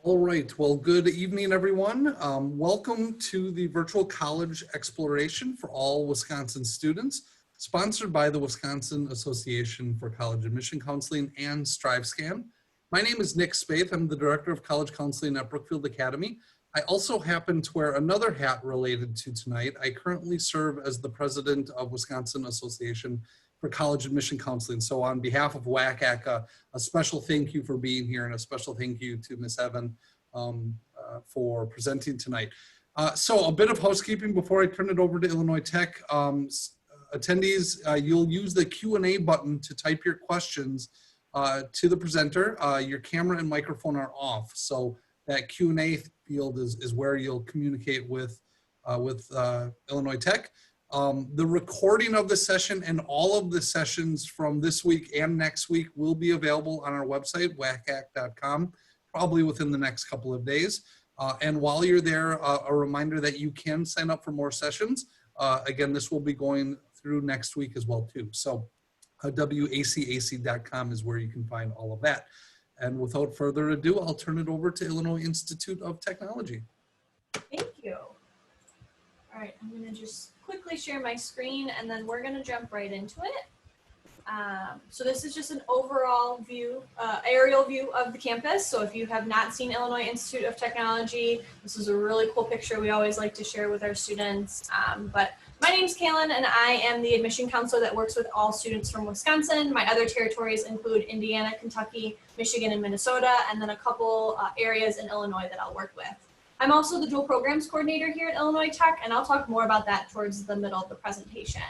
All right, well, good evening, everyone. Welcome to the Virtual College Exploration for all Wisconsin students, sponsored by the Wisconsin Association for College Admission Counseling and StriveScan. My name is Nick Spaeth. I'm the Director of College Counseling at Brookfield Academy. I also happen to wear another hat related to tonight. I currently serve as the President of Wisconsin Association for College Admission Counseling. So on behalf of WACAC, a special thank you for being here and a special thank you to Ms. Evan for presenting tonight. So a bit of housekeeping before I turn it over to Illinois Tech. Attendees, you'll use the Q&A button to type your questions to the presenter. Your camera and microphone are off. So that Q&A field is where you'll communicate with Illinois Tech. The recording of the session and all of the sessions from this week and next week will be available on our website, wacac.com, probably within the next couple of days. And while you're there, a reminder that you can sign up for more sessions. Again, this will be going through next week as well too. So wacac.com is where you can find all of that. And without further ado, I'll turn it over to Illinois Institute of Technology. Thank you. All right, I'm gonna just quickly share my screen and then we're gonna jump right into it. So this is just an overall view, aerial view of the campus. So if you have not seen Illinois Institute of Technology, this is a really cool picture we always like to share with our students. But my name's Kaylin and I am the admission counselor that works with all students from Wisconsin. My other territories include Indiana, Kentucky, Michigan, and Minnesota, and then a couple areas in Illinois that I'll work with. I'm also the dual programs coordinator here at Illinois Tech, and I'll talk more about that towards the middle of the presentation.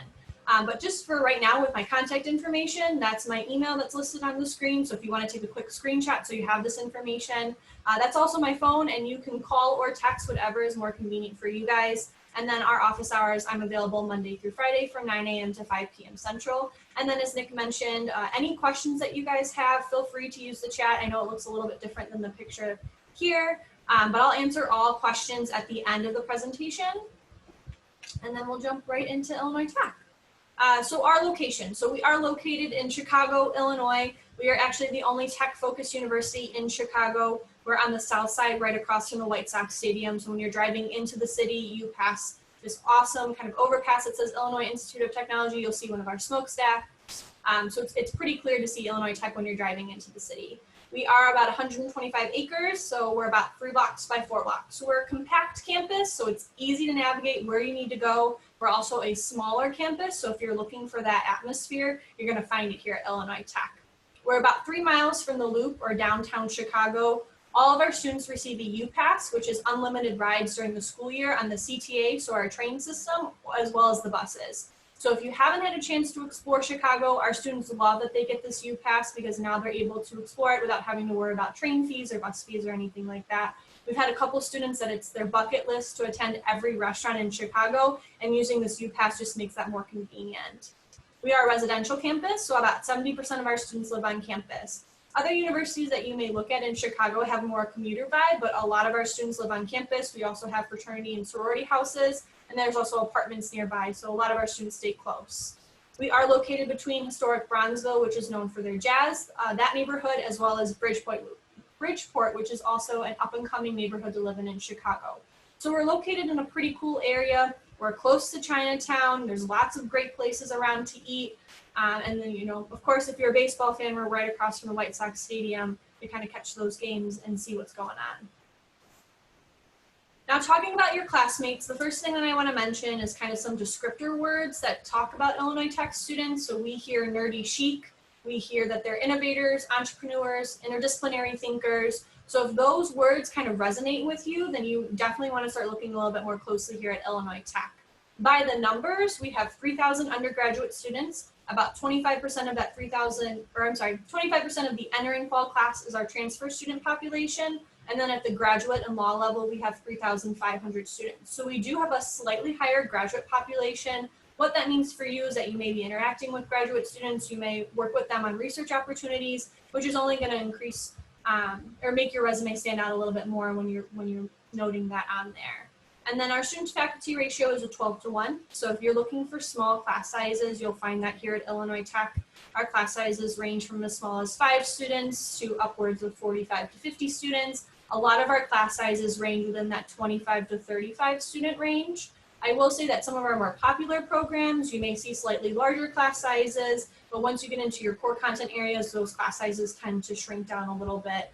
But just for right now with my contact information, that's my email that's listed on the screen. So if you want to take a quick screenshot so you have this information, that's also my phone, and you can call or text whatever is more convenient for you guys. And then our office hours, I'm available Monday through Friday from 9 a.m. to 5 p.m. Central. And then as Nick mentioned, any questions that you guys have, feel free to use the chat. I know it looks a little bit different than the picture here. But I'll answer all questions at the end of the presentation. And then we'll jump right into Illinois Tech. So our location. So we are located in Chicago, Illinois. We are actually the only tech-focused university in Chicago. We're on the south side, right across from the White Sox Stadium. So when you're driving into the city, you pass this awesome kind of overpass that says Illinois Institute of Technology. You'll see one of our smokestacks. So it's pretty clear to see Illinois Tech when you're driving into the city. We are about 125 acres, so we're about 3 blocks by 4 blocks. So we're a compact campus, so it's easy to navigate where you need to go. We're also a smaller campus, so if you're looking for that atmosphere, you're gonna find it here at Illinois Tech. We're about 3 miles from the Loop or downtown Chicago. All of our students receive a U-Pass, which is unlimited rides during the school year on the CTA, so our train system, as well as the buses. So if you haven't had a chance to explore Chicago, our students love that they get this U-Pass because now they're able to explore it without having to worry about train fees or bus fees or anything like that. We've had a couple students that it's their bucket list to attend every restaurant in Chicago, and using this U-Pass just makes that more convenient. We are a residential campus, so about 70% of our students live on campus. Other universities that you may look at in Chicago have more commuter vibe, but a lot of our students live on campus. We also have fraternity and sorority houses, and there's also apartments nearby, so a lot of our students stay close. We are located between historic Bronzeville, which is known for their jazz, that neighborhood, as well as Bridgeport, which is also an up-and-coming neighborhood to live in Chicago. So we're located in a pretty cool area. We're close to Chinatown. There's lots of great places around to eat. And then, you know, of course, if you're a baseball fan, we're right across from the White Sox Stadium to kind of catch those games and see what's going on. Now, talking about your classmates, the first thing that I want to mention is kind of some descriptor words that talk about Illinois Tech students. So we hear nerdy chic. We hear that they're innovators, entrepreneurs, interdisciplinary thinkers. So if those words kind of resonate with you, then you definitely want to start looking a little bit more closely here at Illinois Tech. By the numbers, we have 3,000 undergraduate students. About 25% of that 3,000, or I'm sorry, 25% of the entering fall class is our transfer student population. And then at the graduate and law level, we have 3,500 students. So we do have a slightly higher graduate population. What that means for you is that you may be interacting with graduate students, you may work with them on research opportunities, which is only going to increase or make your resume stand out a little bit more when you're noting that on there. And then our student to faculty ratio is a 12:1. So if you're looking for small class sizes, you'll find that here at Illinois Tech. Our class sizes range from as small as 5 students to upwards of 45 to 50 students. A lot of our class sizes range within that 25 to 35 student range. I will say that some of our more popular programs, you may see slightly larger class sizes, but once you get into your core content areas, those class sizes tend to shrink down a little bit.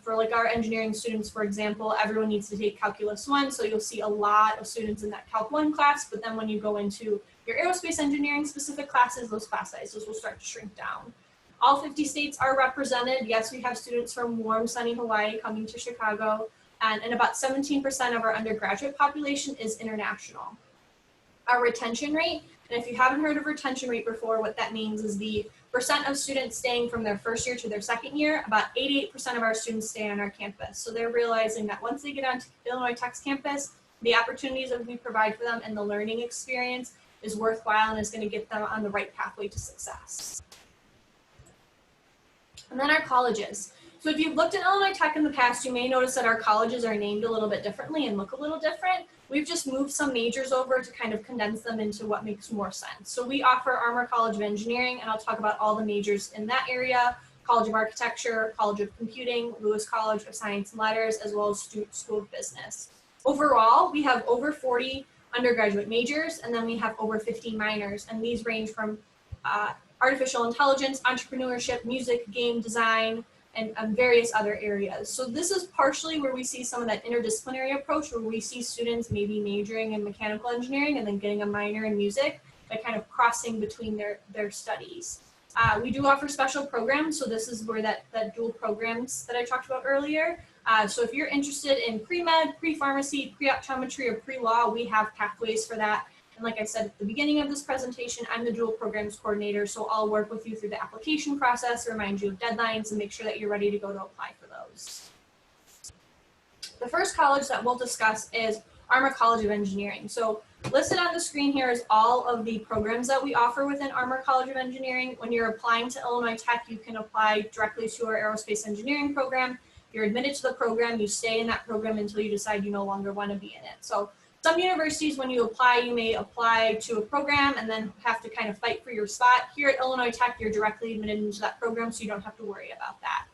For like our engineering students, for example, everyone needs to take Calculus 1, so you'll see a lot of students in that Calc 1 class, but then when you go into your aerospace engineering specific classes, those class sizes will start to shrink down. All 50 states are represented. Yes, we have students from warm, sunny Hawaii coming to Chicago, and about 17% of our undergraduate population is international. Our retention rate, and if you haven't heard of retention rate before, what that means is the percent of students staying from their first year to their second year. About 88% of our students stay on our campus. So they're realizing that once they get onto Illinois Tech's campus, the opportunities that we provide for them and the learning experience is worthwhile and is going to get them on the right pathway to success. And then our colleges. So if you've looked at Illinois Tech in the past, you may notice that our colleges are named a little bit differently and look a little different. We've just moved some majors over to kind of condense them into what makes more sense. So we offer Armour College of Engineering, and I'll talk about all the majors in that area: College of Architecture, College of Computing, Lewis College of Science and Letters, as well as Stute School of Business. Overall, we have over 40 undergraduate majors, and then we have over 50 minors, and these range from artificial intelligence, entrepreneurship, music, game design, and various other areas. So this is partially where we see some of that interdisciplinary approach, where we see students maybe majoring in mechanical engineering and then getting a minor in music by kind of crossing between their studies. We do offer special programs, so this is where that dual programs that I talked about earlier. So if you're interested in pre-med, pre-pharmacy, pre-optometry, or pre-law, we have pathways for that. And like I said at the beginning of this presentation, I'm the dual programs coordinator, so I'll work with you through the application process, remind you of deadlines, and make sure that you're ready to go to apply for those. The first college that we'll discuss is Armour College of Engineering. So listed on the screen here is all of the programs that we offer within Armour College of Engineering. When you're applying to Illinois Tech, you can apply directly to our aerospace engineering program. If you're admitted to the program, you stay in that program until you decide you no longer want to be in it. So some universities, when you apply, you may apply to a program and then have to kind of fight for your spot. Here at Illinois Tech, you're directly admitted into that program, so you don't have to worry about that.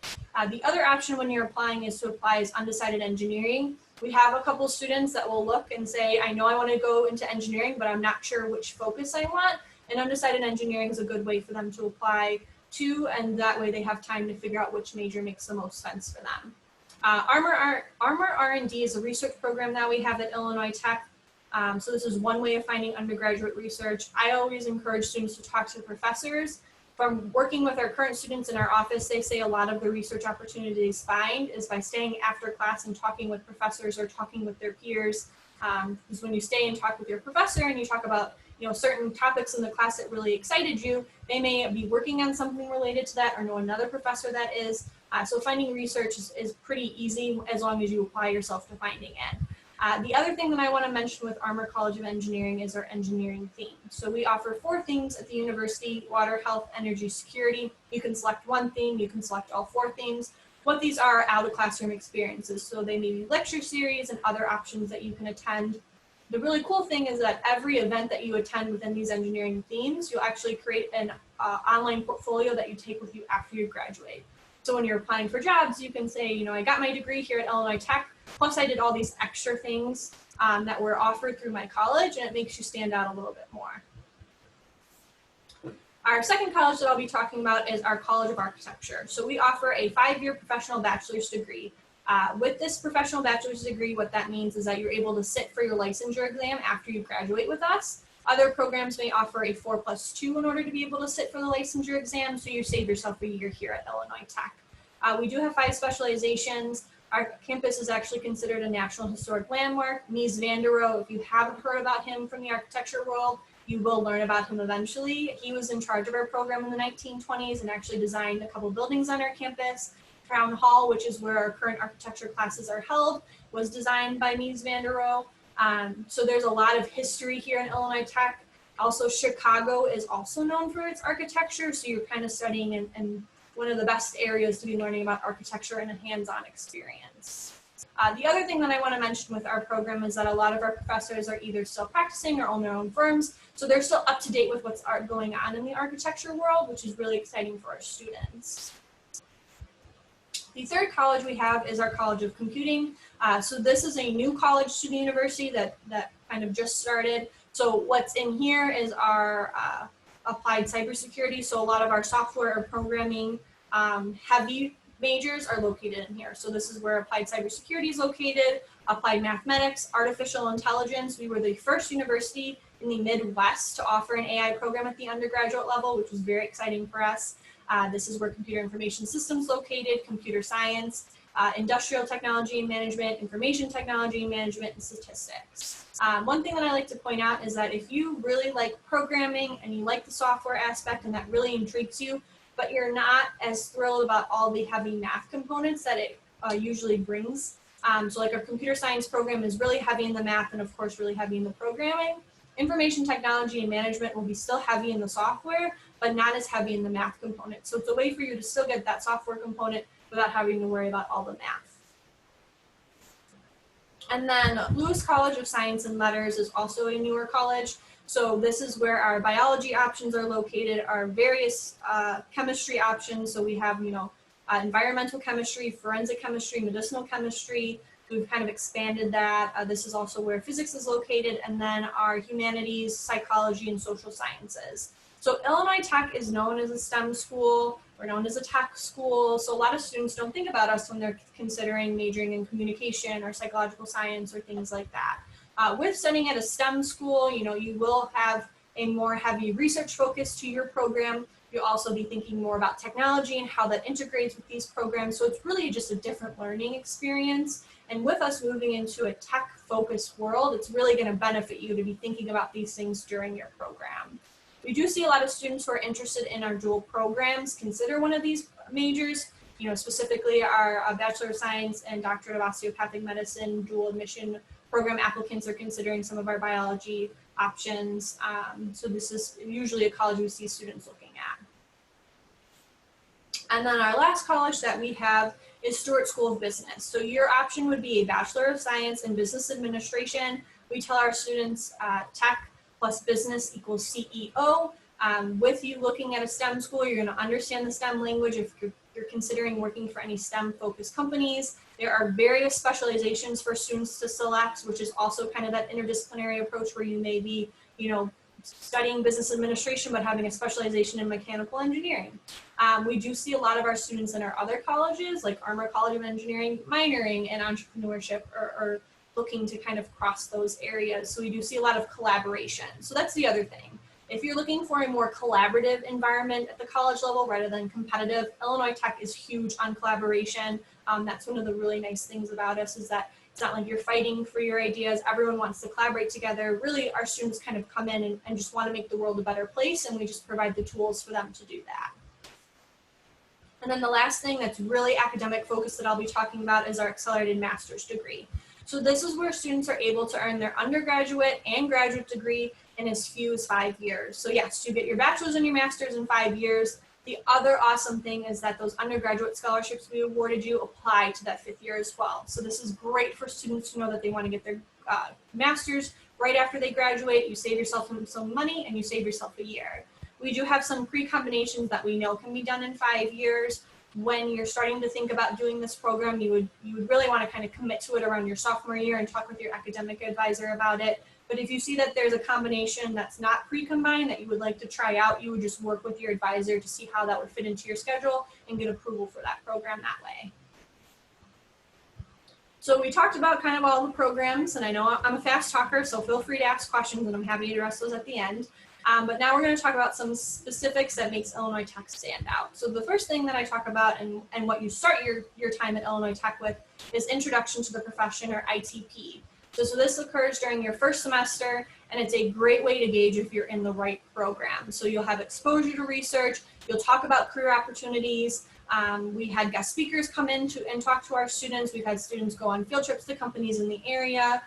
The other option when you're applying is to apply as undecided engineering. We have a couple students that will look and say, I know I want to go into engineering, but I'm not sure which focus I want. And undecided engineering is a good way for them to apply to, and that way they have time to figure out which major makes the most sense for them. Armour R&D is a research program that we have at Illinois Tech. So this is one way of finding undergraduate research. I always encourage students to talk to professors. From working with our current students in our office, they say a lot of the research opportunities find is by staying after class and talking with professors or talking with their peers. Because when you stay and talk with your professor and you talk about certain topics in the class that really excited you, they may be working on something related to that or know another professor that is. So finding research is pretty easy as long as you apply yourself to finding it. The other thing that I want to mention with Armour College of Engineering is our engineering theme. So we offer 4 themes at the university: water, health, energy, security. You can select one theme, you can select all 4 themes. What these are out of classroom experiences. So they may be lecture series and other options that you can attend. The really cool thing is that every event that you attend within these engineering themes, you'll actually create an online portfolio that you take with you after you graduate. So when you're applying for jobs, you can say, I got my degree here at Illinois Tech, plus I did all these extra things that were offered through my college, and it makes you stand out a little bit more. Our second college that I'll be talking about is our College of Architecture. So we offer a 5-year professional bachelor's degree. With this professional bachelor's degree, what that means is that you're able to sit for your licensure exam after you graduate with us. Other programs may offer a 4+2 in order to be able to sit for the licensure exam, so you save yourself a year here at Illinois Tech. We do have 5 specializations. Our campus is actually considered a National Historic Landmark. Mies Campus, if you haven't heard about him from the architecture world, you will learn about him eventually. He was in charge of our program in the 1920s and actually designed a couple buildings on our campus. Town Hall, which is where our current architecture classes are held, was designed by Mies Campus. So there's a lot of history here in Illinois Tech. Also, Chicago is also known for its architecture, so you're kind of studying in one of the best areas to be learning about architecture and a hands-on experience. The other thing that I want to mention with our program is that a lot of our professors are either still practicing or own their own firms, so they're still up to date with what's going on in the architecture world, which is really exciting for our students. The third college we have is our College of Computing. So this is a new college student university that kind of just started. So what's in here is our applied cybersecurity. So a lot of our software or programming heavy majors are located in here. So this is where applied cybersecurity is located, applied mathematics, artificial intelligence. We were the first university in the Midwest to offer an AI program at the undergraduate level, which was very exciting for us. This is where computer information systems located, computer science, industrial technology and management, information technology and management, and statistics. One thing that I like to point out is that if you really like programming and you like the software aspect and that really intrigues you, but you're not as thrilled about all the heavy math components that it usually brings. So like our computer science program is really heavy in the math and of course really heavy in the programming. Information technology and management will be still heavy in the software, but not as heavy in the math component. So it's a way for you to still get that software component without having to worry about all the math. And then Lewis College of Science and Letters is also a newer college. So this is where our biology options are located, our various chemistry options. So we have, environmental chemistry, forensic chemistry, medicinal chemistry. We've kind of expanded that. This is also where physics is located, and then our humanities, psychology, and social sciences. So Illinois Tech is known as a STEM school. We're known as a tech school. So a lot of students don't think about us when they're considering majoring in communication or psychological science or things like that. With studying at a STEM school, you will have a more heavy research focus to your program. You'll also be thinking more about technology and how that integrates with these programs. So it's really just a different learning experience. And with us moving into a tech-focused world, it's really going to benefit you to be thinking about these things during your program. We do see a lot of students who are interested in our dual programs consider one of these majors, specifically our Bachelor of Science and Doctorate of Osteopathic Medicine dual admission program applicants are considering some of our biology options. So this is usually a college we see students looking at. And then our last college that we have is Stewart School of Business. So your option would be a Bachelor of Science in Business Administration. We tell our students tech plus business equals CEO. With you looking at a STEM school, you're going to understand the STEM language if you're considering working for any STEM-focused companies. There are various specializations for students to select, which is also kind of that interdisciplinary approach where you may be, studying business administration, but having a specialization in mechanical engineering. We do see a lot of our students in our other colleges, like Armour College of Engineering, minoring in entrepreneurship or looking to kind of cross those areas. So we do see a lot of collaboration. So that's the other thing. If you're looking for a more collaborative environment at the college level rather than competitive, Illinois Tech is huge on collaboration. That's one of the really nice things about us is that it's not like you're fighting for your ideas. Everyone wants to collaborate together. Really, our students kind of come in and just want to make the world a better place, and we just provide the tools for them to do that. And then the last thing that's really academic focused that I'll be talking about is our accelerated master's degree. So this is where students are able to earn their undergraduate and graduate degree in as few as 5 years. So yes, you get your bachelor's and your master's in 5 years. The other awesome thing is that those undergraduate scholarships we awarded you apply to that 5th year as well. So this is great for students to know that they want to get their master's right after they graduate. You save yourself some money and you save yourself a year. We do have some pre-combinations that we know can be done in 5 years. When you're starting to think about doing this program, you would really want to kind of commit to it around your sophomore year and talk with your academic advisor about it. But if you see that there's a combination that's not pre-combined that you would like to try out, you would just work with your advisor to see how that would fit into your schedule and get approval for that program that way. So we talked about kind of all the programs, and I know I'm a fast talker, so feel free to ask questions and I'm happy to address those at the end. But now we're going to talk about some specifics that makes Illinois Tech stand out. So the first thing that I talk about and what you start your time at Illinois Tech with is Introduction to the Profession, or ITP. So this occurs during your first semester, and it's a great way to gauge if you're in the right program. So you'll have exposure to research, you'll talk about career opportunities. We had guest speakers come in and talk to our students. We've had students go on field trips to companies in the area.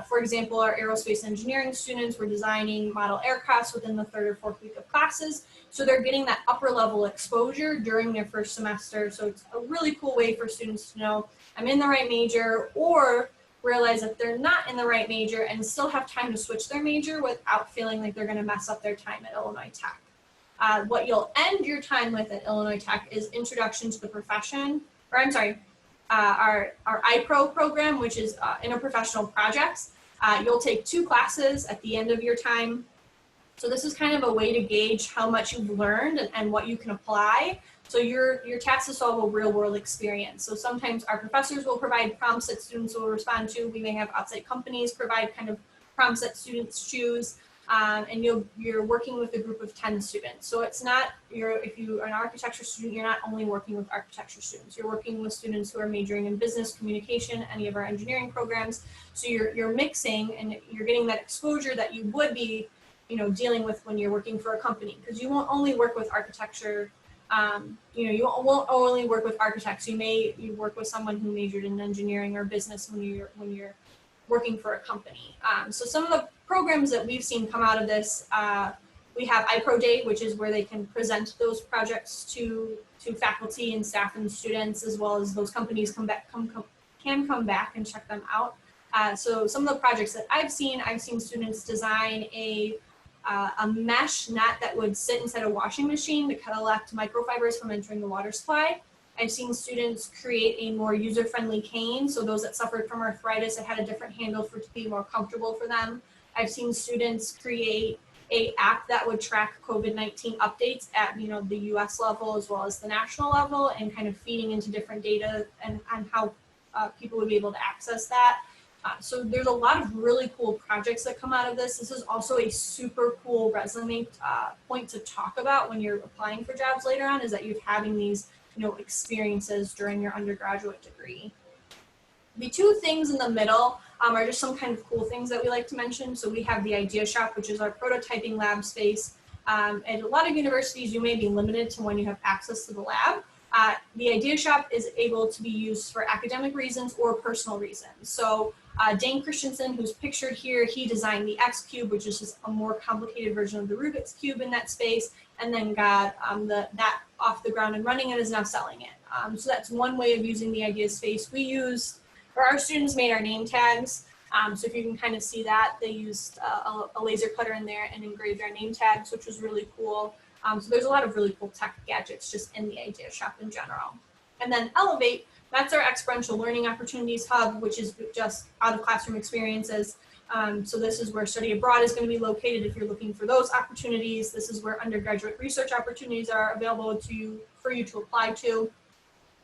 For example, our aerospace engineering students were designing model aircrafts within the 3rd or 4th week of classes. So they're getting that upper level exposure during their first semester. So it's a really cool way for students to know I'm in the right major, or realize that they're not in the right major and still have time to switch their major without feeling like they're going to mess up their time at Illinois Tech. What you'll end your time with at Illinois Tech is Introduction to the Profession, or I'm sorry, our iPro program, which is interprofessional projects. You'll take 2 classes at the end of your time. So this is kind of a way to gauge how much you've learned and what you can apply. So your task is to solve a real world experience. So sometimes our professors will provide prompts that students will respond to. We may have outside companies provide kind of prompts that students choose. And you're working with a group of 10 students. So it's not, if you're an architecture student, you're not only working with architecture students, you're working with students who are majoring in business, communication, any of our engineering programs. So you're mixing and you're getting that exposure that you would be, dealing with when you're working for a company, because you won't only work with architecture. You won't only work with architects. You work with someone who majored in engineering or business when you're working for a company. So some of the programs that we've seen come out of this, we have iPro Day, which is where they can present those projects to faculty and staff and students, as well as those companies can come back and check them out. So some of the projects that I've seen students design a mesh net that would sit inside a washing machine to collect microfibers from entering the water supply. I've seen students create a more user-friendly cane. So those that suffered from arthritis, it had a different handle for it to be more comfortable for them. I've seen students create a app that would track COVID-19 updates at the US level as well as the national level, and kind of feeding into different data and how people would be able to access that. So there's a lot of really cool projects that come out of this. This is also a super cool resume point to talk about when you're applying for jobs later on, is that you're having these experiences during your undergraduate degree. The 2 things in the middle are just some kind of cool things that we like to mention. So we have the Idea Shop, which is our prototyping lab space. At a lot of universities, you may be limited to when you have access to the lab. The Idea Shop is able to be used for academic reasons or personal reasons. So Dane Christensen, who's pictured here, he designed the X Cube, which is just a more complicated version of the Rubik's Cube in that space, and then got that off the ground and running and is now selling it. So that's one way of using the Idea space. Our students made our name tags. So if you can kind of see that, they used a laser cutter in there and engraved our name tags, which was really cool. So there's a lot of really cool tech gadgets just in the Idea Shop in general. And then Elevate, that's our experiential learning opportunities hub, which is just out of classroom experiences. So this is where study abroad is going to be located if you're looking for those opportunities. This is where undergraduate research opportunities are available for you to apply to.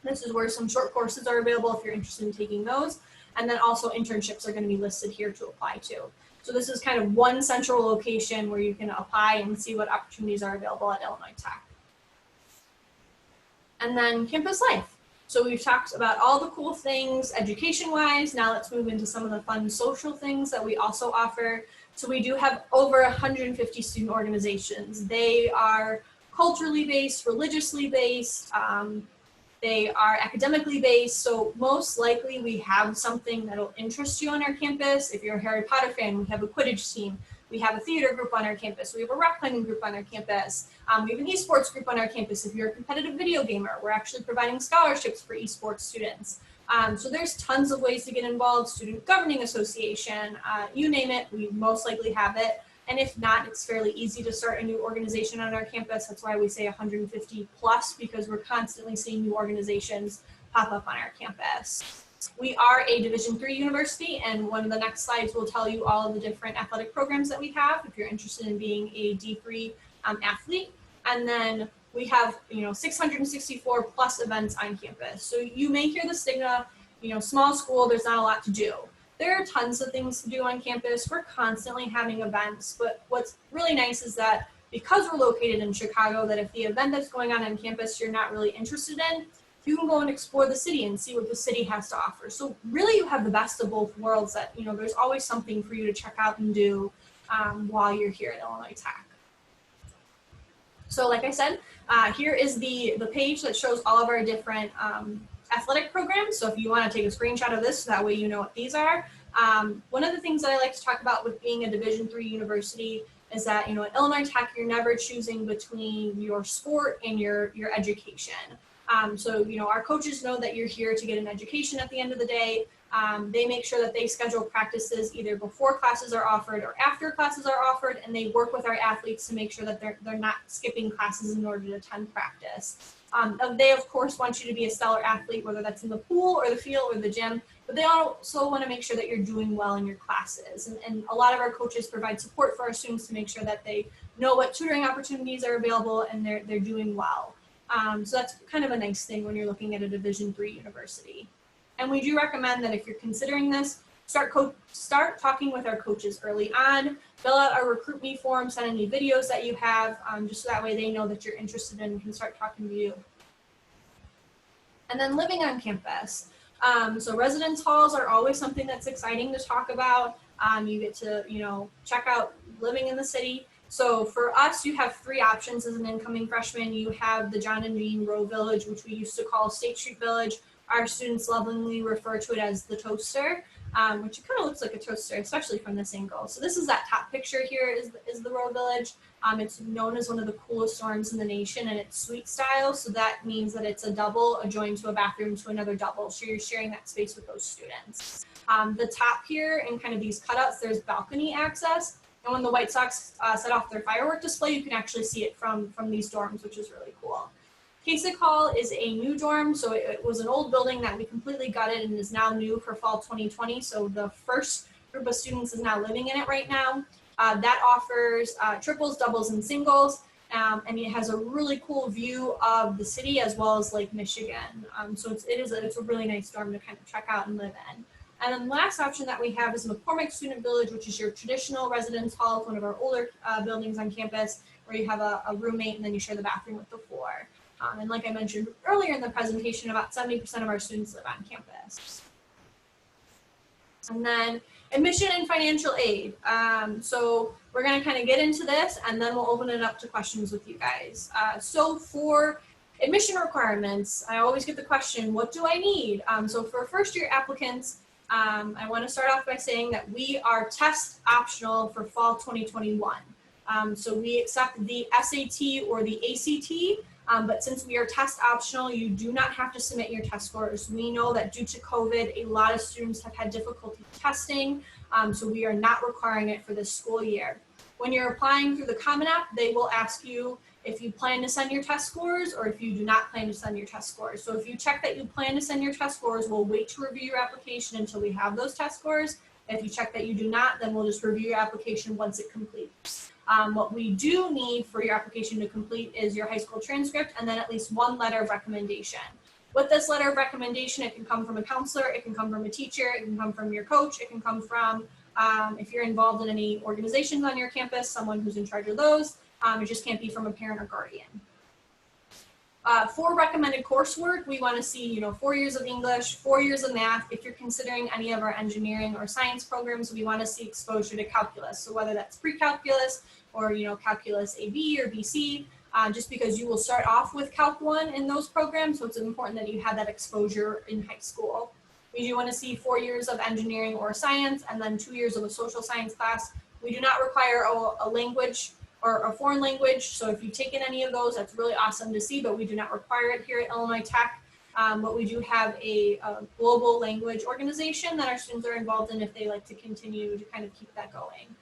This is where some short courses are available if you're interested in taking those. And then also internships are going to be listed here to apply to. So this is kind of one central location where you can apply and see what opportunities are available at Illinois Tech. And then campus life. So we've talked about all the cool things education-wise. Now let's move into some of the fun social things that we also offer. So we do have over 150 student organizations. They are culturally based, religiously based, they are academically based, so most likely we have something that'll interest you on our campus. If you're a Harry Potter fan, we have a Quidditch team. We have a theater group on our campus. We have a rock climbing group on our campus. We have an esports group on our campus. If you're a competitive video gamer, we're actually providing scholarships for esports students. So there's tons of ways to get involved. Student Governing Association, you name it, we most likely have it. And if not, it's fairly easy to start a new organization on our campus. That's why we say 150 plus, because we're constantly seeing new organizations pop up on our campus. We are a Division III university, and one of the next slides will tell you all of the different athletic programs that we have if you're interested in being a D3 athlete. And then we have 664 plus events on campus. So you may hear the stigma, small school, there's not a lot to do. There are tons of things to do on campus. We're constantly having events, but what's really nice is that because we're located in Chicago, that if the event that's going on campus you're not really interested in, you can go and explore the city and see what the city has to offer. So really you have the best of both worlds, that there's always something for you to check out and do while you're here at Illinois Tech. So like I said, here is the page that shows all of our different athletic programs. So if you want to take a screenshot of this, so that way you know what these are. One of the things that I like to talk about with being a Division III university is that, at Illinois Tech, you're never choosing between your sport and your education. So, our coaches know that you're here to get an education at the end of the day. They make sure that they schedule practices either before classes are offered or after classes are offered, and they work with our athletes to make sure that they're not skipping classes in order to attend practice. They, of course, want you to be a stellar athlete, whether that's in the pool or the field or the gym, but they also want to make sure that you're doing well in your classes. And a lot of our coaches provide support for our students to make sure that they know what tutoring opportunities are available and they're doing well. So that's kind of a nice thing when you're looking at a Division III university. And we do recommend that if you're considering this, start talking with our coaches early on, fill out our Recruit Me form, send any videos that you have, just so that way they know that you're interested and can start talking to you. And then living on campus. So residence halls are always something that's exciting to talk about. You get to, check out living in the city. So for us, you have 3 options as an incoming freshman. You have the John and Jean Rowe Village, which we used to call State Street Village. Our students lovingly refer to it as the toaster, which kind of looks like a toaster, especially from this angle. So this is that top picture here is the Rowe Village. It's known as one of the coolest dorms in the nation, and it's suite style. So that means that it's a double adjoined to a bathroom to another double. So you're sharing that space with those students. The top here and kind of these cutouts, there's balcony access. And when the White Sox set off their firework display, you can actually see it from these dorms, which is really cool. Kasich Hall is a new dorm, so it was an old building that we completely gutted and is now new for fall 2020. So the first group of students is now living in it right now. That offers triples, doubles, and singles, and it has a really cool view of the city as well as Lake Michigan. So it's a really nice dorm to kind of check out and live in. And then the last option that we have is McCormick Student Village, which is your traditional residence hall, one of our older buildings on campus, where you have a roommate and then you share the bathroom with the floor. And like I mentioned earlier in the presentation, about 70% of our students live on campus. And then admission and financial aid. So we're going to kind of get into this and then we'll open it up to questions with you guys. So for admission requirements, I always get the question, what do I need? So for first year applicants, I want to start off by saying that we are test optional for fall 2021. So we accept the SAT or the ACT. But since we are test optional, you do not have to submit your test scores. We know that due to COVID, a lot of students have had difficulty testing, so we are not requiring it for this school year. When you're applying through the Common App, they will ask you if you plan to send your test scores or if you do not plan to send your test scores. So if you check that you plan to send your test scores, we'll wait to review your application until we have those test scores. If you check that you do not, then we'll just review your application once it completes. What we do need for your application to complete is your high school transcript and then at least 1 letter of recommendation. With this letter of recommendation, it can come from a counselor, it can come from a teacher, it can come from your coach, it can come from, if you're involved in any organizations on your campus, someone who's in charge of those. It just can't be from a parent or guardian. For recommended coursework, we want to see, 4 years of English, 4 years of math. If you're considering any of our engineering or science programs, we want to see exposure to calculus. So whether that's pre-calculus or, calculus AB or BC, just because you will start off with Calc 1 in those programs. So it's important that you have that exposure in high school. We do want to see 4 years of engineering or science and then 2 years of a social science class. We do not require a language or a foreign language. So if you've taken any of those, that's really awesome to see, but we do not require it here at Illinois Tech. But we do have a global language organization that our students are involved in if they like to continue to kind of keep that going.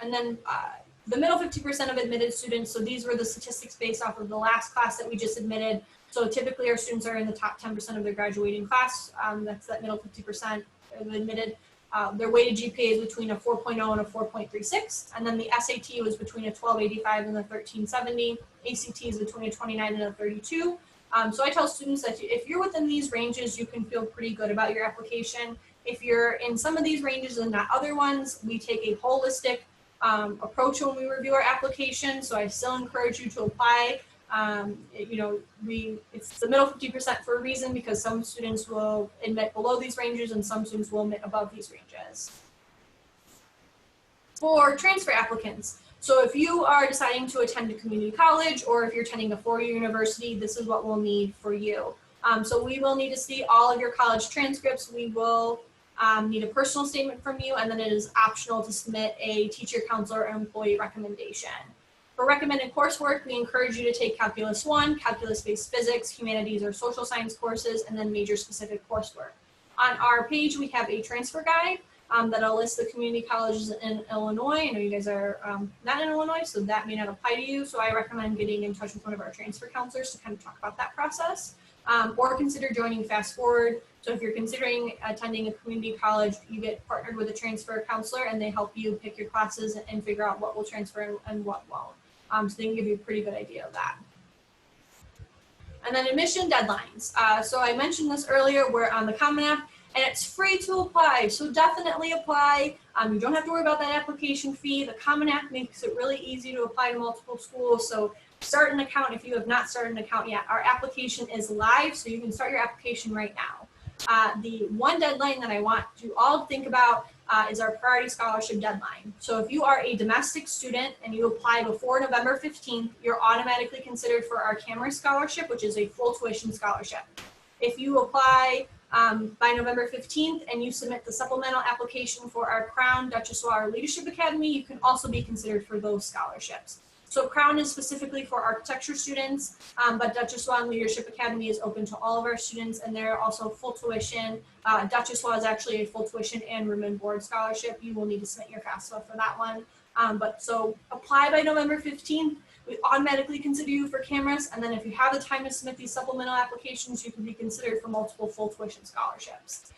And then the middle 50% of admitted students, so these were the statistics based off of the last class that we just admitted. So typically our students are in the top 10% of their graduating class. That's that middle 50% of admitted. Their weighted GPA is between a 4.0 and a 4.36, and then the SAT was between a 1285 and a 1370. ACT is between a 29 and a 32. So I tell students that if you're within these ranges, you can feel pretty good about your application. If you're in some of these ranges and not other ones, we take a holistic approach when we review our application. So I still encourage you to apply. It's the middle 50% for a reason because some students will admit below these ranges and some students will admit above these ranges. For transfer applicants, so if you are deciding to attend a community college or if you're attending a 4-year university, this is what we'll need for you. So we will need to see all of your college transcripts. We will need a personal statement from you, and then it is optional to submit a teacher, counselor, or employee recommendation. For recommended coursework, we encourage you to take Calculus 1, calculus-based physics, humanities, or social science courses, and then major-specific coursework. On our page, we have a transfer guide. that'll list the community colleges in Illinois. I know you guys are not in Illinois, so that may not apply to you. So I recommend getting in touch with one of our transfer counselors to kind of talk about that process. Or consider joining Fast Forward. So if you're considering attending a community college, you get partnered with a transfer counselor and they help you pick your classes and figure out what will transfer and what won't. So they can give you a pretty good idea of that. And then admission deadlines. So I mentioned this earlier, we're on the Common App and it's free to apply. So definitely apply. You don't have to worry about that application fee. The Common App makes it really easy to apply to multiple schools. So start an account if you have not started an account yet. Our application is live, so you can start your application right now. The one deadline that I want you all to think about is our priority scholarship deadline. So if you are a domestic student and you apply before November 15th, you're automatically considered for our Camera Scholarship, which is a full tuition scholarship. If you apply by November 15th and you submit the supplemental application for our Crown, Duchess Water Leadership Academy, you can also be considered for those scholarships. So Crown is specifically for architecture students, but Duchess Water Leadership Academy is open to all of our students, and they're also full tuition. Duchess Water is actually a full tuition and room and board scholarship. You will need to submit your FAFSA for that one. But so apply by November 15th. We automatically consider you for cameras, and then if you have the time to submit these supplemental applications, you can be considered for multiple full tuition scholarships.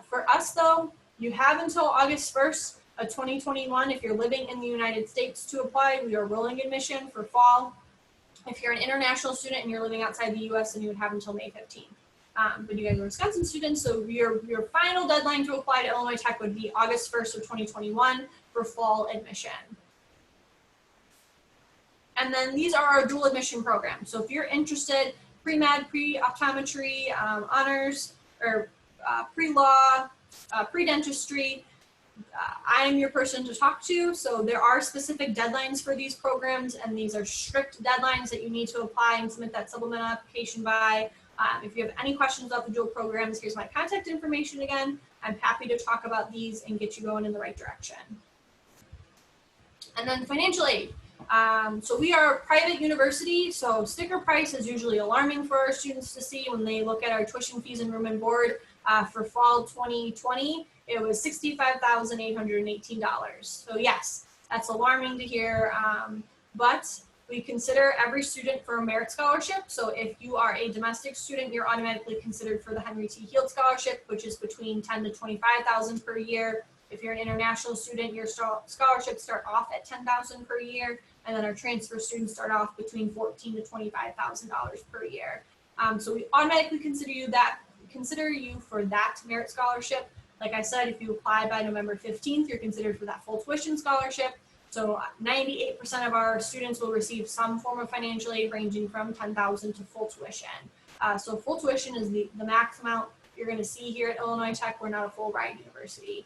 For us though, you have until August 1st. 2021, if you're living in the United States to apply. We are rolling admission for fall. If you're an international student and you're living outside the US, then you would have until May 15th. But you guys are Wisconsin students, so your final deadline to apply to Illinois Tech would be August 1st of 2021 for fall admission. And then these are our dual admission programs. So if you're interested, pre-med, pre-optometry, honors, or pre-law, pre-dentistry, I am your person to talk to. So there are specific deadlines for these programs, and these are strict deadlines that you need to apply and submit that supplemental application by. If you have any questions about the dual programs, here's my contact information again. I'm happy to talk about these and get you going in the right direction. And then financial aid. So we are a private university, so sticker price is usually alarming for our students to see when they look at our tuition fees and room and board. For fall 2020, it was $65,818. So yes, that's alarming to hear, but we consider every student for a merit scholarship. So if you are a domestic student, you're automatically considered for the Henry T. Heald Scholarship, which is between $10,000 to $25,000 per year. If you're an international student, your scholarships start off at $10,000 per year, and then our transfer students start off between $14,000 to $25,000 per year. So we automatically consider you for that merit scholarship. Like I said, if you apply by November 15th, you're considered for that full tuition scholarship. So 98% of our students will receive some form of financial aid ranging from $10,000 to full tuition. So full tuition is the max amount you're going to see here at Illinois Tech. We're not a full ride university.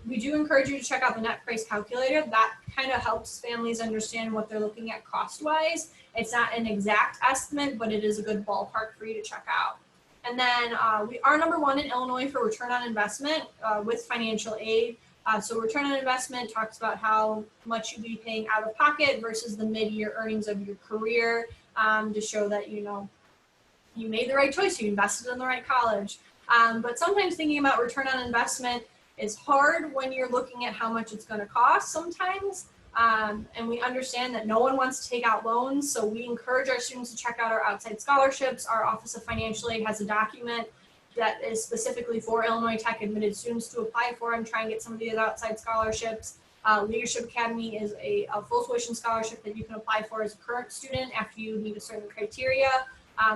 We do encourage you to check out the net price calculator. That kind of helps families understand what they're looking at cost-wise. It's not an exact estimate, but it is a good ballpark for you to check out. And then we are #1 in Illinois for return on investment with financial aid. So return on investment talks about how much you'd be paying out of pocket versus the mid-year earnings of your career to show that, you know, you made the right choice, you invested in the right college. But sometimes thinking about return on investment is hard when you're looking at how much it's going to cost sometimes. And we understand that no one wants to take out loans, so we encourage our students to check out our outside scholarships. Our Office of Financial Aid has a document that is specifically for Illinois Tech admitted students to apply for and try and get some of these outside scholarships. Leadership Academy is a full tuition scholarship that you can apply for as a current student after you meet a certain criteria.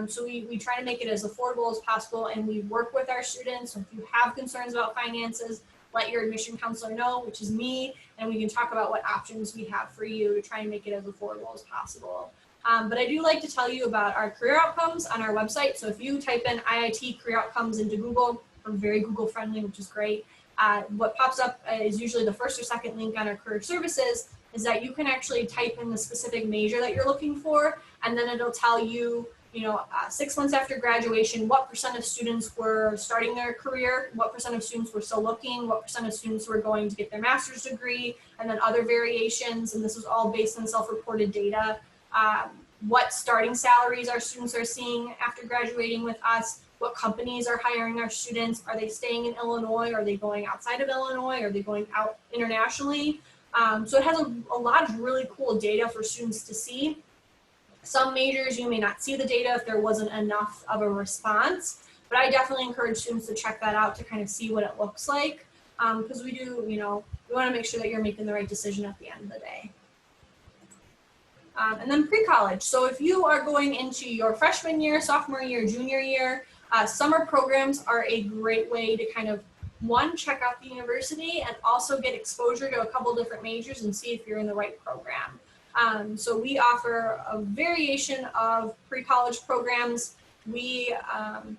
So we try to make it as affordable as possible, and we work with our students. So if you have concerns about finances, let your admission counselor know, which is me, and we can talk about what options we have for you to try and make it as affordable as possible. But I do like to tell you about our career outcomes on our website. So if you type in IIT career outcomes into Google, we're very Google friendly, which is great. What pops up is usually the first or second link on our career services is that you can actually type in the specific major that you're looking for, and then it'll tell you, 6 months after graduation, what % of students were starting their career, what % of students were still looking, what % of students were going to get their master's degree, and then other variations. And this is all based on self-reported data. What starting salaries our students are seeing after graduating with us, what companies are hiring our students. Are they staying in Illinois? Are they going outside of Illinois? Are they going out internationally? So it has a lot of really cool data for students to see. Some majors, you may not see the data if there wasn't enough of a response, but I definitely encourage students to check that out to kind of see what it looks like, because we do, we want to make sure that you're making the right decision at the end of the day. And then pre-college. So if you are going into your freshman year, sophomore year, junior year, summer programs are a great way to kind of, one, check out the university and also get exposure to a couple different majors and see if you're in the right program. So we offer a variation of pre-college programs. We,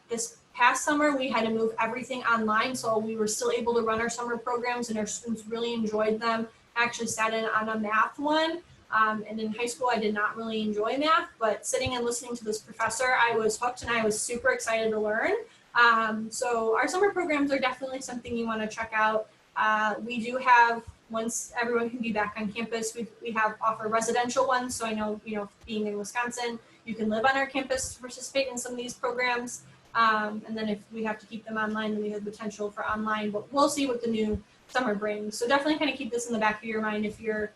this past summer, we had to move everything online, so we were still able to run our summer programs and our students really enjoyed them. I actually sat in on a math one. And in high school, I did not really enjoy math, but sitting and listening to this professor, I was hooked and I was super excited to learn. So our summer programs are definitely something you want to check out. We do have, once everyone can be back on campus, we offer residential ones. So I know, being in Wisconsin, you can live on our campus to participate in some of these programs. And then if we have to keep them online, then we have potential for online, but we'll see what the new summer brings. So definitely kind of keep this in the back of your mind if you're,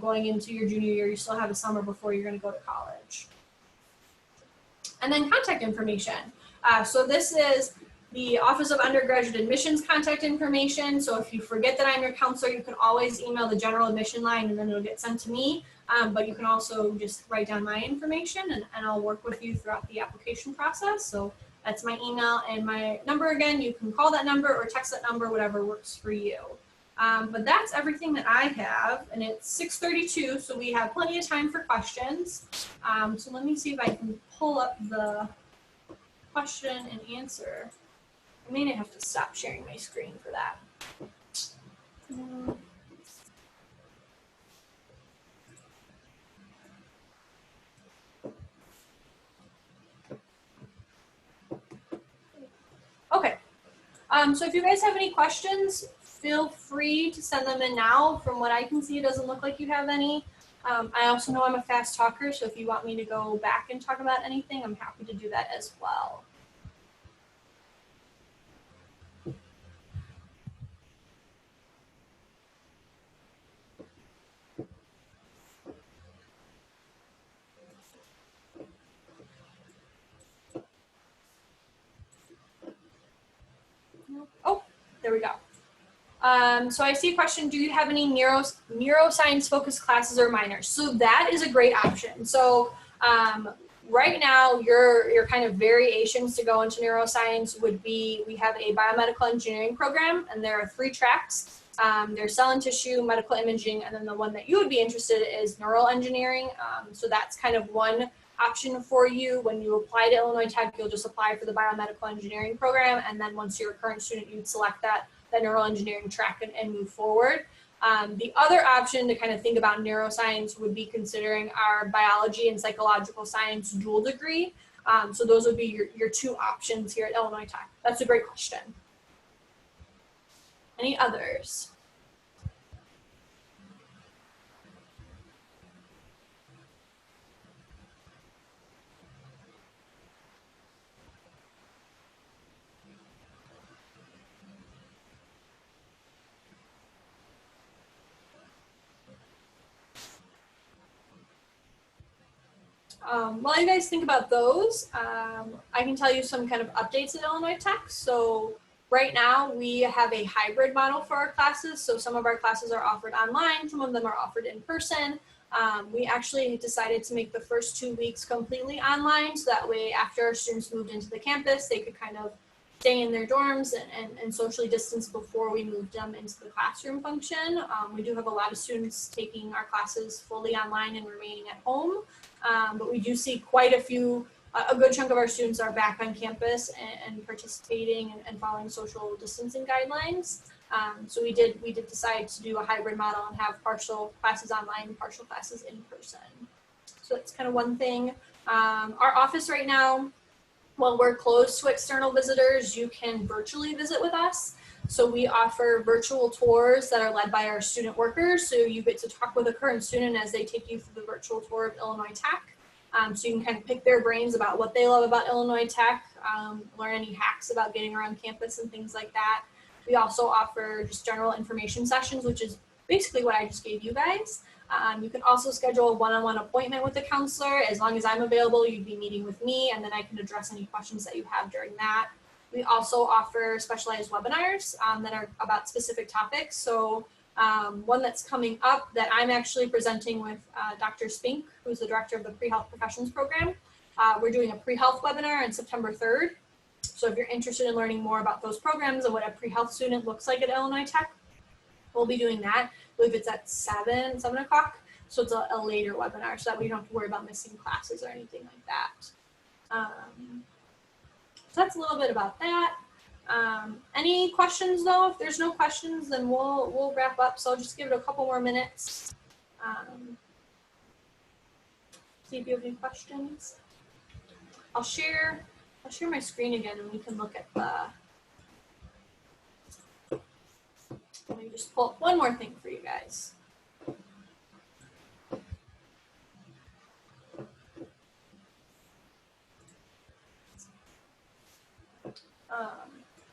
going into your junior year, you still have a summer before you're going to go to college. And then contact information. So this is the Office of Undergraduate Admissions contact information. So if you forget that I'm your counselor, you can always email the general admission line and then it'll get sent to me. But you can also just write down my information and I'll work with you throughout the application process. So that's my email and my number again. You can call that number or text that number, whatever works for you. But that's everything that I have, and it's 6:32, so we have plenty of time for questions. So let me see if I can pull up the question and answer. I may have to stop sharing my screen for that. Okay, so if you guys have any questions, feel free to send them in now. From what I can see, it doesn't look like you have any. I also know I'm a fast talker, so if you want me to go back and talk about anything, I'm happy to do that as well. Oh, there we go. So I see a question, do you have any neuroscience focused classes or minors? So that is a great option. So right now, your kind of variations to go into neuroscience would be, we have a biomedical engineering program and there are 3 tracks. There's cell and tissue, medical imaging, and then the one that you would be interested in is neural engineering. So that's kind of one option for you. When you apply to Illinois Tech, you'll just apply for the biomedical engineering program. And then once you're a current student, you'd select that neural engineering track and move forward. The other option to kind of think about neuroscience would be considering our biology and psychological science dual degree. So those would be your 2 options here at Illinois Tech. That's a great question. Any others? While you guys think about those, I can tell you some kind of updates at Illinois Tech. So right now we have a hybrid model for our classes. So some of our classes are offered online, some of them are offered in person. We actually decided to make the first 2 weeks completely online, so that way after our students moved into the campus, they could kind of stay in their dorms and socially distance before we moved them into the classroom function. We do have a lot of students taking our classes fully online and remaining at home, but we do see quite a good chunk of our students are back on campus and participating and following social distancing guidelines. So we did decide to do a hybrid model and have partial classes online, partial classes in person. So that's kind of one thing. Our office right now, while we're closed to external visitors, you can virtually visit with us. So we offer virtual tours that are led by our student workers. So you get to talk with a current student as they take you through the virtual tour of Illinois Tech. So you can kind of pick their brains about what they love about Illinois Tech, learn any hacks about getting around campus and things like that. We also offer just general information sessions, which is basically what I just gave you guys. You can also schedule a one-on-one appointment with a counselor. As long as I'm available, you'd be meeting with me, and then I can address any questions that you have during that. We also offer specialized webinars that are about specific topics. So one that's coming up that I'm actually presenting with Dr. Spink, who's the director of the Pre-Health Professions Program. We're doing a pre-health webinar on September 3rd. So if you're interested in learning more about those programs and what a pre-health student looks like at Illinois Tech, we'll be doing that. I believe it's at 7 o'clock. So it's a later webinar so that we don't have to worry about missing classes or anything like that. So that's a little bit about that. Any questions though? If there's no questions, then we'll wrap up. So I'll just give it a couple more minutes. See if you have any questions. I'll share my screen again and we can look at let me just pull up one more thing for you guys.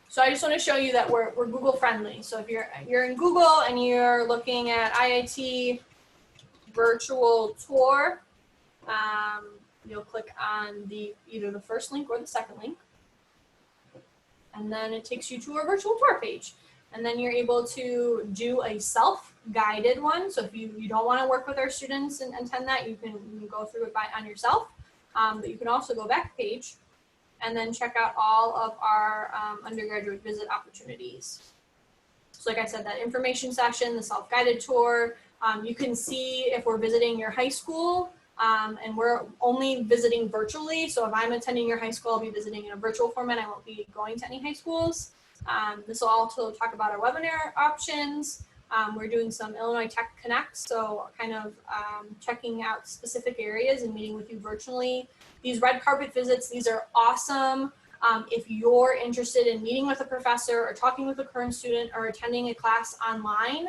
So I just want to show you that we're Google friendly. So if you're in Google and you're looking at IIT virtual tour, you'll click on either the first link or the second link. And then it takes you to a virtual tour page. And then you're able to do a self-guided one. So if you don't want to work with our students and attend that, you can go through it on yourself. But you can also go back page and then check out all of our undergraduate visit opportunities. So like I said, that information session, the self-guided tour, you can see if we're visiting your high school, and we're only visiting virtually. So if I'm attending your high school, I'll be visiting in a virtual format. I won't be going to any high schools. This will also talk about our webinar options. We're doing some Illinois Tech Connects, so kind of checking out specific areas and meeting with you virtually. These red carpet visits, these are awesome. If you're interested in meeting with a professor or talking with a current student or attending a class online,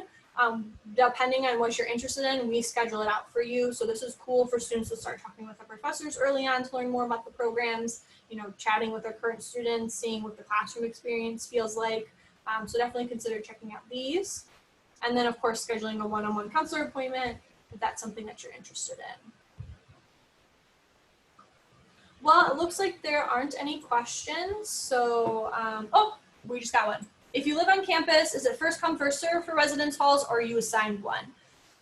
depending on what you're interested in, we schedule it out for you. So this is cool for students to start talking with their professors early on to learn more about the programs, chatting with their current students, seeing what the classroom experience feels like. So definitely consider checking out these. And then of course, scheduling a one-on-one counselor appointment if that's something that you're interested in. Well, it looks like there aren't any questions. So, oh, we just got one. If you live on campus, is it first come, first serve for residence halls, or are you assigned one?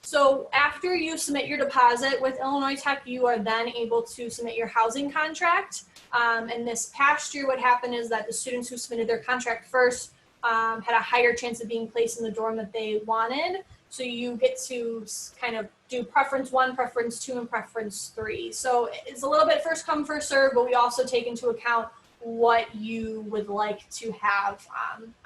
So after you submit your deposit with Illinois Tech, you are then able to submit your housing contract. And this past year, what happened is that the students who submitted their contract first had a higher chance of being placed in the dorm that they wanted. So you get to kind of do preference 1, preference 2, and preference 3. So it's a little bit first come, first serve, but we also take into account what you would like to have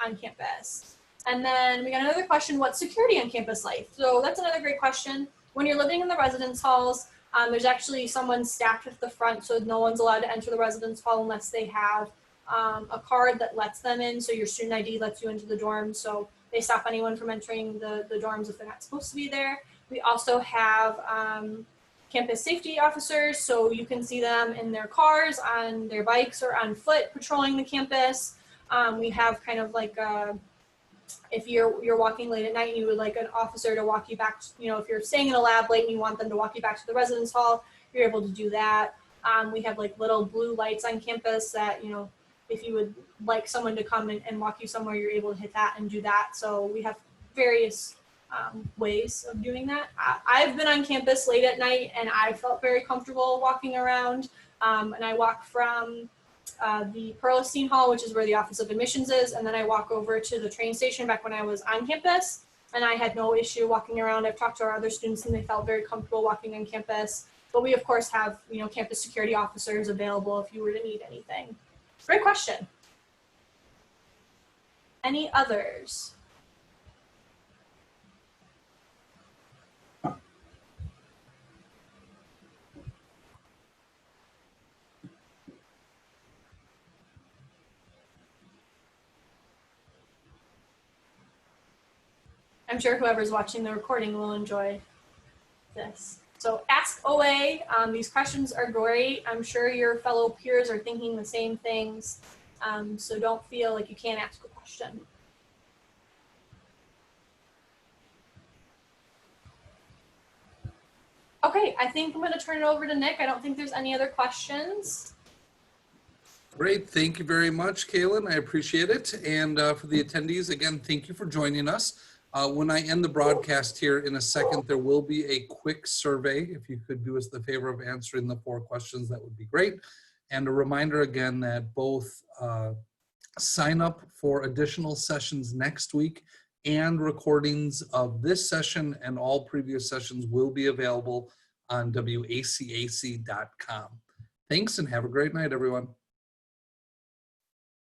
on campus. And then we got another question, what's security on campus life? So that's another great question. When you're living in the residence halls, there's actually someone staffed at the front, so no one's allowed to enter the residence hall unless they have a card that lets them in. So your student ID lets you into the dorm. So they stop anyone from entering the dorms if they're not supposed to be there. We also have campus safety officers, so you can see them in their cars, on their bikes, or on foot patrolling the campus. We have kind of like if you're walking late at night and you would like an officer to walk you back, if you're staying in a lab late and you want them to walk you back to the residence hall, you're able to do that. We have like little blue lights on campus that, if you would like someone to come and walk you somewhere, you're able to hit that and do that. So we have various ways of doing that. I've been on campus late at night and I felt very comfortable walking around. And I walk from the Pearlstein Hall, which is where the Office of Admissions is, and then I walk over to the train station back when I was on campus, and I had no issue walking around. I've talked to our other students and they felt very comfortable walking on campus. But we of course have, campus security officers available if you were to need anything. Great question. Any others? I'm sure whoever's watching the recording will enjoy this. So ask away. These questions are great. I'm sure your fellow peers are thinking the same things. So don't feel like you can't ask a question. Okay, I think I'm going to turn it over to Nick. I don't think there's any other questions. Great. Thank you very much, Kaylin. I appreciate it. And for the attendees, again, thank you for joining us. When I end the broadcast here in a second, there will be a quick survey. If you could do us the favor of answering the 4 questions, that would be great. And a reminder again that both sign up for additional sessions next week and recordings of this session and all previous sessions will be available on wacac.com. Thanks and have a great night, everyone.